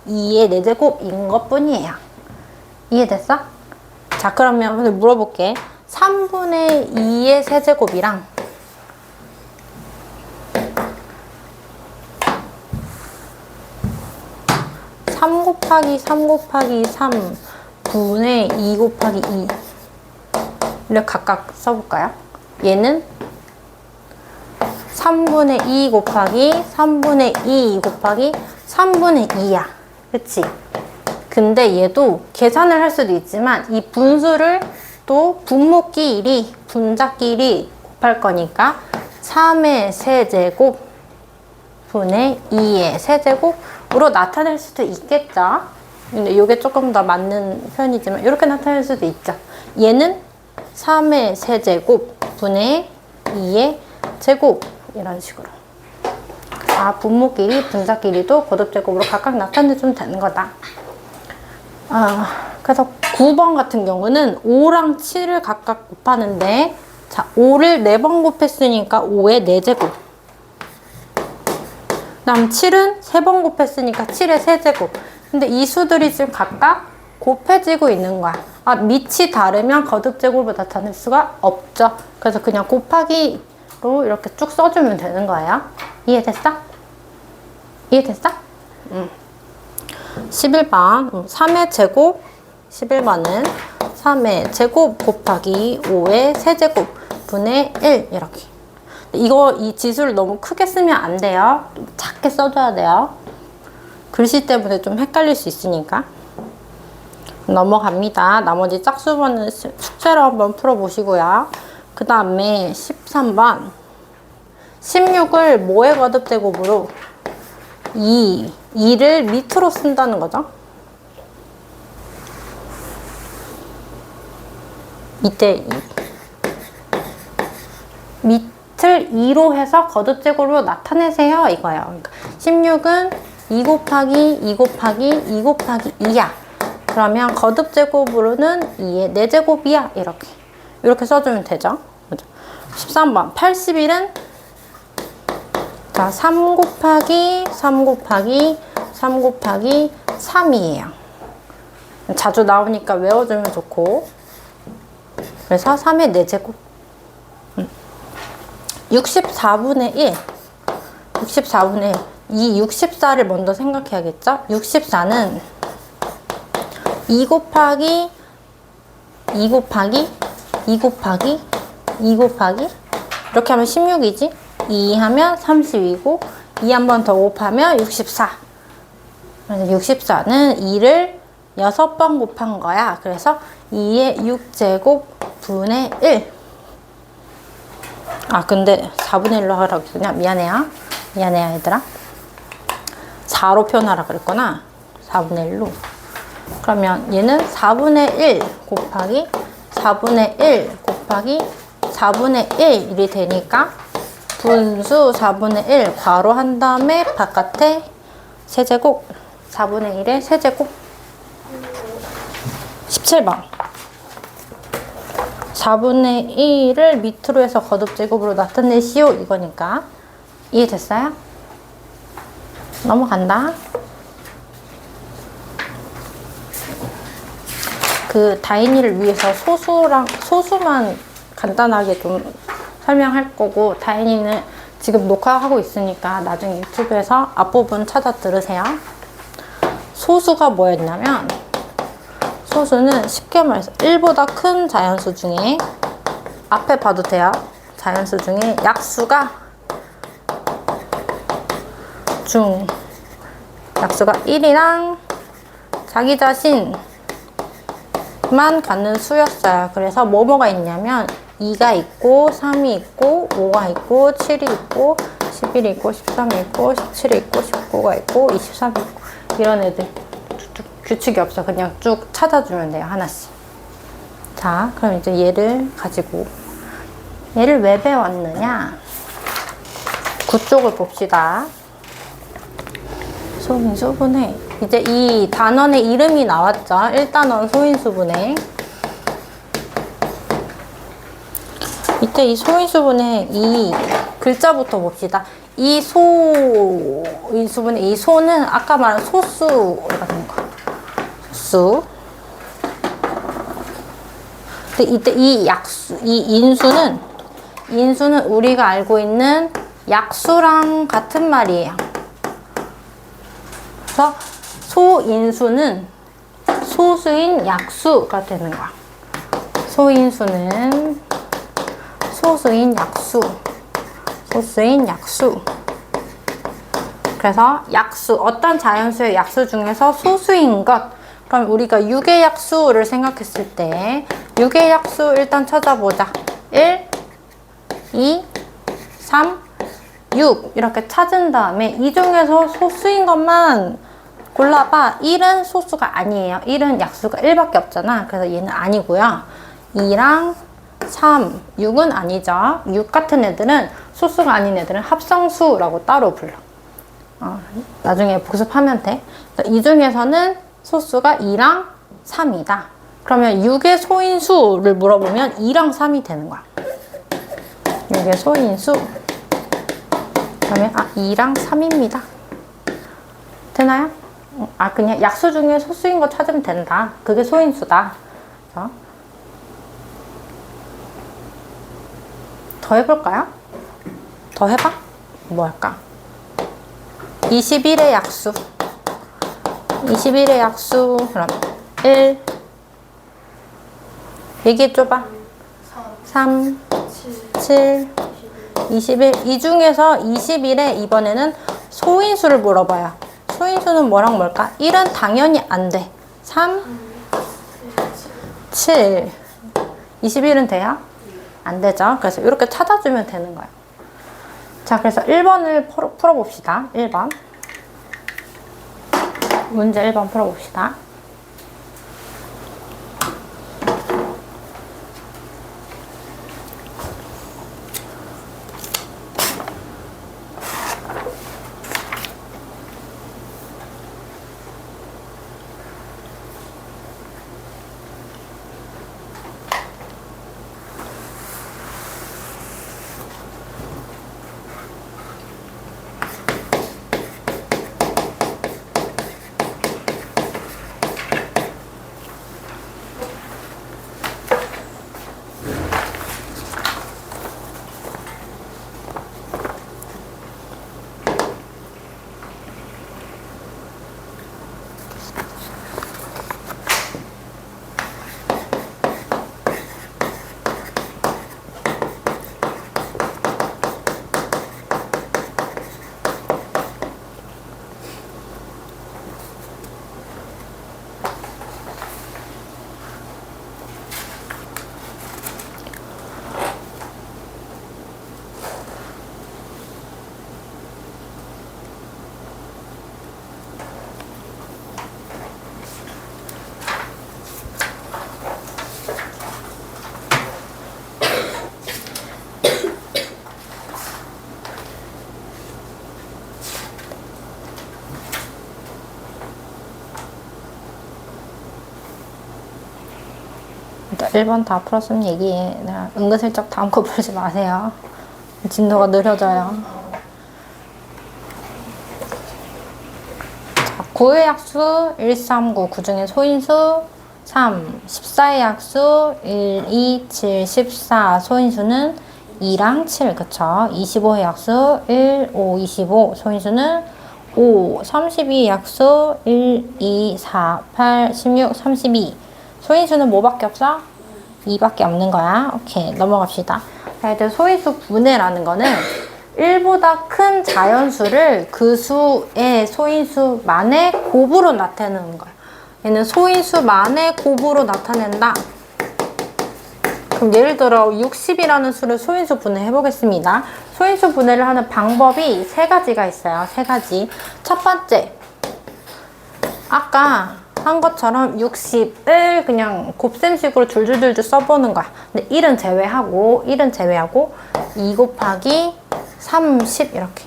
2의 4제곱인 것 뿐이에요. 이해됐어? 자 그러면 오늘 물어볼게. 3분의 2의 세제곱이랑 3 곱하기 3 곱하기 3분의 2 곱하기 2를 각각 써볼까요? 얘는 3분의 2 곱하기 3분의 2 곱하기 3분의 2야. 그치? 근데 얘도 계산을 할 수도 있지만 이 분수를 또 분모끼리 분자끼리 곱할 거니까 3의 세제곱 분의 2의 세제곱으로 나타낼 수도 있겠죠. 근데 이게 조금 더 맞는 편이지만 이렇게 나타낼 수도 있죠. 얘는 3의 세제곱 분의 2의 제곱 이런 식으로. 분모끼리 분자끼리도 거듭제곱으로 각각 나타내주면 되는 거다. 그래서 9번 같은 경우는 5랑 7을 각각 곱하는데 자 5를 4번 곱했으니까 5의 4제곱. 다음 7은 3번 곱했으니까 7의 세제곱. 근데 이 수들이 지금 각각 곱해지고 있는 거야. 밑이 다르면 거듭제곱으로 나타낼 수가 없죠. 그래서 그냥 곱하기로 이렇게 쭉 써주면 되는 거예요. 이해됐어? 이해됐어? 11번 3의 제곱 11번은 3의 제곱 곱하기 5의 세제곱 분의 1 이렇게. 이 지수를 너무 크게 쓰면 안 돼요. 좀 작게 써줘야 돼요. 글씨 때문에 좀 헷갈릴 수 있으니까. 넘어갑니다. 나머지 짝수번은 숙제로 한번 풀어보시고요. 그 다음에 13번 16을 뭐의 거듭제곱으로 2를 밑으로 쓴다는 거죠. 이때 밑을 2로 해서 거듭제곱으로 나타내세요 이거예요. 그러니까 16은 2 곱하기 2 곱하기 2 곱하기 2야. 그러면 거듭제곱으로는 2의 4제곱이야. 이렇게 써주면 되죠. 13번 81은 자 3 곱하기 3 곱하기 3 곱하기 3이에요. 자주 나오니까 외워주면 좋고. 그래서 3의 4제곱. 64분의 1. 64분의 1. 이 64를 먼저 생각해야겠죠? 64는 2 곱하기 2 곱하기 2 곱하기 2 곱하기 이렇게 하면 16이지? 2 하면 32고 2 한 번 더 곱하면 64. 그래서 64는 2를 6번 곱한 거야. 그래서 2의 6제곱 분의 1. 근데 4분의 1로 하라고 했더냐? 미안해요. 미안해요, 얘들아. 4로 표현하라 그랬구나. 4분의 1로. 그러면 얘는 4분의 1 곱하기 4분의 1 곱하기 4분의 1이 되니까 분수 4분의 1 괄호 한 다음에 바깥에 세제곱 4분의 1의 세제곱. 17번 4분의 1을 밑으로 해서 거듭제곱으로 나타내시오 이거니까. 이해됐어요? 넘어간다. 그 다인이를 위해서 소수만 간단하게 좀 설명할 거고, 다인이는 지금 녹화하고 있으니까 나중에 유튜브에서 앞부분 찾아 들으세요. 소수가 뭐였냐면, 소수는 쉽게 말해서 1보다 큰 자연수 중에, 앞에 봐도 돼요. 자연수 중에 약수가 약수가 1이랑 자기 자신만 갖는 수였어요. 그래서 뭐가 있냐면 2가 있고 3이 있고 5가 있고 7이 있고 11이 있고 13이 있고 17이 있고 19가 있고 23이 있고 이런 애들 쭉 규칙이 없어. 그냥 쭉 찾아주면 돼요. 하나씩. 자, 그럼 이제 얘를 가지고 얘를 왜 배웠느냐? 9쪽을 봅시다. 소인수분해. 이제 이 단원의 이름이 나왔죠. 1단원 소인수분해. 이때 이 소인수분해 이 글자부터 봅시다. 이 소인수분해 이 소는 아까 말한 소수가 되는 거야. 소수. 근데 이때 이 약수, 이 인수는 우리가 알고 있는 약수랑 같은 말이에요. 그래서 소인수는 소수인 약수가 되는 거야. 소인수는 소수인 약수. 소수인 약수. 그래서 약수, 어떤 자연수의 약수 중에서 소수인 것. 그럼 우리가 6의 약수를 생각했을 때 6의 약수 일단 찾아보자. 1, 2, 3, 6 이렇게 찾은 다음에 이 중에서 소수인 것만 골라봐. 1은 소수가 아니에요. 1은 약수가 1밖에 없잖아. 그래서 얘는 아니고요. 2랑 3, 6은 아니죠. 6 같은 애들은 소수가 아닌 애들은 합성수라고 따로 불러. 나중에 복습하면 돼. 이 중에서는 소수가 2랑 3이다. 그러면 6의 소인수를 물어보면 2랑 3이 되는 거야. 6의 소인수. 그러면 2랑 3입니다. 되나요? 그냥 약수 중에 소수인 거 찾으면 된다. 그게 소인수다. 그래서 더 해볼까요? 더 해봐? 뭐 할까? 21의 약수. 21의 약수. 그럼 1. 얘기해줘봐. 3, 7, 21. 이 중에서 21에 이번에는 소인수를 물어봐요. 소인수는 뭐랑 뭘까? 1은 당연히 안 돼. 3, 7. 21은 돼요? 안 되죠? 그래서 이렇게 찾아주면 되는 거예요. 자, 그래서 1번을 풀어봅시다. 1번. 문제 1번 풀어봅시다. 일단 1번 다 풀었으면 얘기해. 은근슬쩍 다음 거 풀지 마세요. 진도가 느려져요. 자, 9의 약수 1, 3, 9. 그 중에 소인수 3. 14의 약수 1, 2, 7, 14. 소인수는 2랑 7. 그쵸? 25의 약수 1, 5, 25. 소인수는 5. 32의 약수 1, 2, 4, 8, 16, 32. 소인수는 뭐밖에 없어? 2밖에 없는 거야. 오케이, 넘어갑시다. 하여튼 소인수 분해라는 거는 1보다 큰 자연수를 그 수의 소인수만의 곱으로 나타내는 거야. 얘는 소인수만의 곱으로 나타낸다. 그럼 예를 들어 60이라는 수를 소인수 분해해 보겠습니다. 소인수 분해를 하는 방법이 세 가지가 있어요. 세 가지. 첫 번째, 아까 한 것처럼 60을 그냥 곱셈식으로 줄줄줄줄 써보는 거야. 근데 1은 제외하고 2 곱하기 30 이렇게.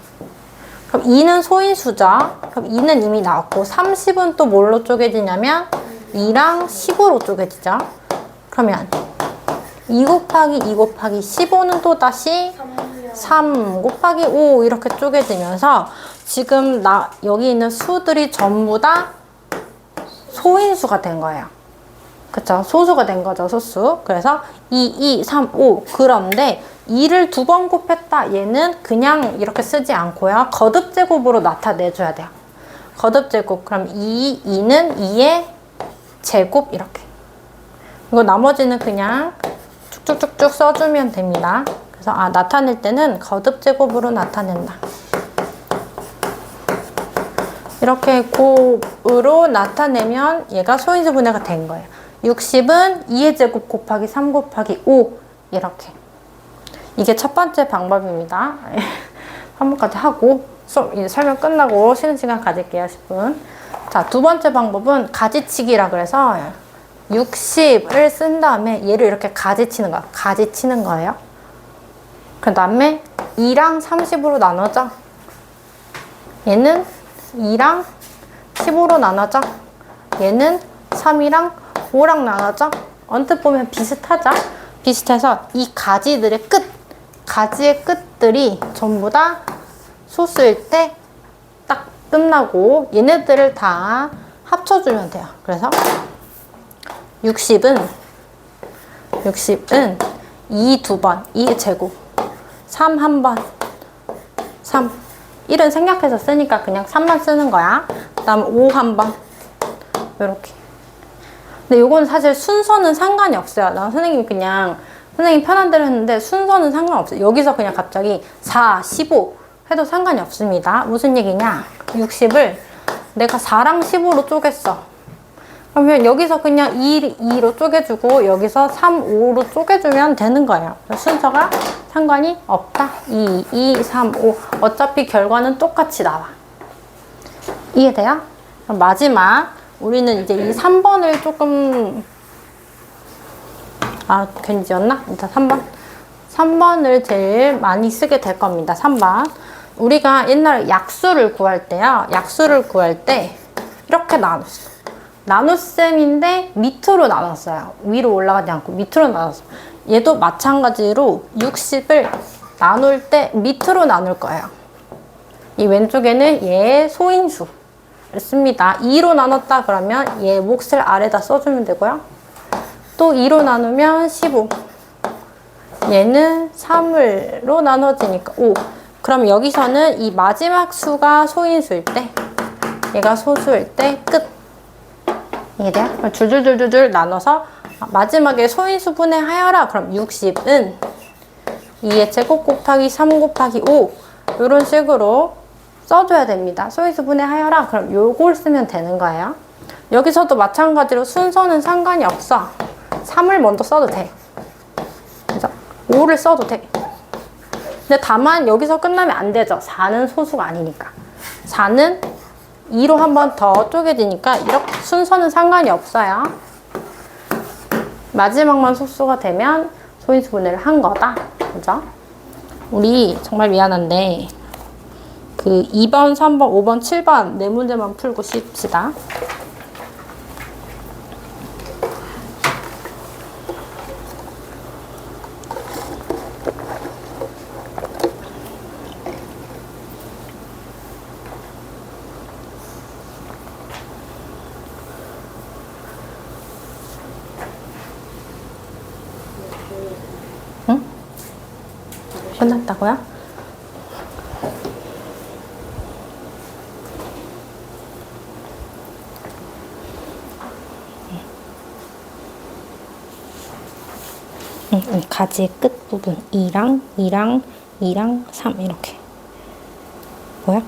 그럼 2는 소인수죠. 그럼 2는 이미 나왔고 30은 또 뭘로 쪼개지냐면 2랑 15로 쪼개지죠. 그러면 2 곱하기 15는 또 다시 3 곱하기 5 이렇게 쪼개지면서 지금 여기 있는 수들이 전부 다 소인수가 된 거예요. 그쵸? 소수가 된 거죠, 소수. 그래서 2, 3, 5. 그런데 2를 2번 곱했다. 얘는 그냥 이렇게 쓰지 않고요. 거듭제곱으로 나타내줘야 돼요. 거듭제곱. 그럼 2는 2의 제곱 이렇게. 이거 나머지는 그냥 쭉쭉쭉쭉 써주면 됩니다. 그래서 나타낼 때는 거듭제곱으로 나타낸다. 이렇게 곱으로 나타내면 얘가 소인수 분해가 된 거예요. 60은 2의 제곱 곱하기 3 곱하기 5 이렇게. 이게 첫 번째 방법입니다. 3번까지 하고 이제 설명 끝나고 쉬는 시간 가질게요. 10분. 자, 두 번째 방법은 가지치기라 그래서 60을 쓴 다음에 얘를 이렇게 가지치는 거야. 가지치는 거예요. 그 다음에 2랑 30으로 나눠져. 얘는 2랑 15로 나눠져. 얘는 3이랑 5랑 나눠져. 언뜻 보면 비슷하죠? 비슷해서 이 가지들의 가지의 끝들이 전부 다 소수일 때 딱 끝나고 얘네들을 다 합쳐주면 돼요. 그래서 60은 2 2번, 2의 제곱, 3 1번, 3 1은 생략해서 쓰니까 그냥 3만 쓰는 거야. 그 다음 5 1번 이렇게. 근데 요건 사실 순서는 상관이 없어요. 난 선생님 편한 대로 했는데 순서는 상관없어요. 여기서 그냥 갑자기 4, 15 해도 상관이 없습니다. 무슨 얘기냐? 60을 내가 4랑 15로 쪼갰어. 그러면 여기서 그냥 2로 쪼개주고 여기서 3, 5로 쪼개주면 되는 거예요. 순서가 상관이 없다. 2, 3, 5. 어차피 결과는 똑같이 나와. 이해돼요? 그럼 마지막 우리는 이제 이 3번을 조금 괜히 지었나? 일단 3번. 3번을 제일 많이 쓰게 될 겁니다. 3번. 우리가 옛날에 약수를 구할 때요. 약수를 구할 때 이렇게 나눴어. 나눗셈인데 밑으로 나눴어요. 위로 올라가지 않고 밑으로 나눴어. 얘도 마찬가지로 60을 나눌 때 밑으로 나눌 거예요. 이 왼쪽에는 얘의 소인수를 씁니다. 2로 나눴다 그러면 얘 몫을 아래다 써주면 되고요. 또 2로 나누면 15. 얘는 3으로 나눠지니까 5. 그럼 여기서는 이 마지막 수가 소인수일 때, 얘가 소수일 때 끝. 이해돼요? 줄줄줄줄 나눠서 마지막에 소인수 분해하여라. 그럼 60은 2의 제곱 곱하기 3 곱하기 5 이런 식으로 써줘야 됩니다. 소인수 분해하여라. 그럼 요걸 쓰면 되는 거예요. 여기서도 마찬가지로 순서는 상관이 없어. 3을 먼저 써도 돼. 그래서 5를 써도 돼. 근데 다만 여기서 끝나면 안 되죠. 4는 소수가 아니니까. 4는 2로 한 번 더 쪼개지니까 이렇게 순서는 상관이 없어요. 마지막만 소수가 되면 소인수 분해를 한 거다. 그죠? 우리 정말 미안한데 그 2번, 3번, 5번, 7번 네 문제만 풀고 쉽시다. 응? 끝났다고요? 가지의 끝부분 2랑 3 이렇게. 뭐야?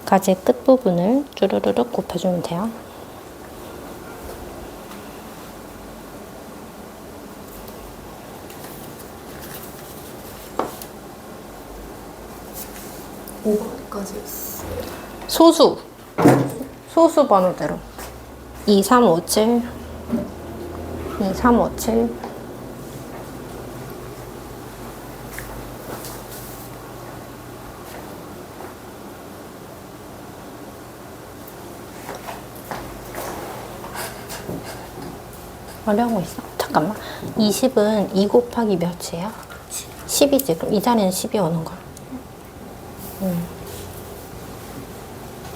가지의 끝부분을 쭈르르륵 곱해주면 돼요. 5번까지 있어. 소수 번호대로 2357 2357 어려운 거 있어? 잠깐만. 20은 2 곱하기 몇이에요? 10이지. 그럼 이 자리는 10이 오는 거야.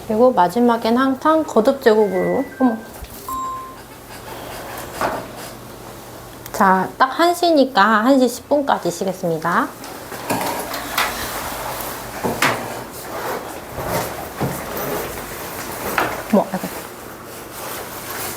그리고 마지막엔 항상 거듭 제곱으로. 어머. 자, 딱 1시니까 1시 10분까지 쉬겠습니다. 뭐, 약간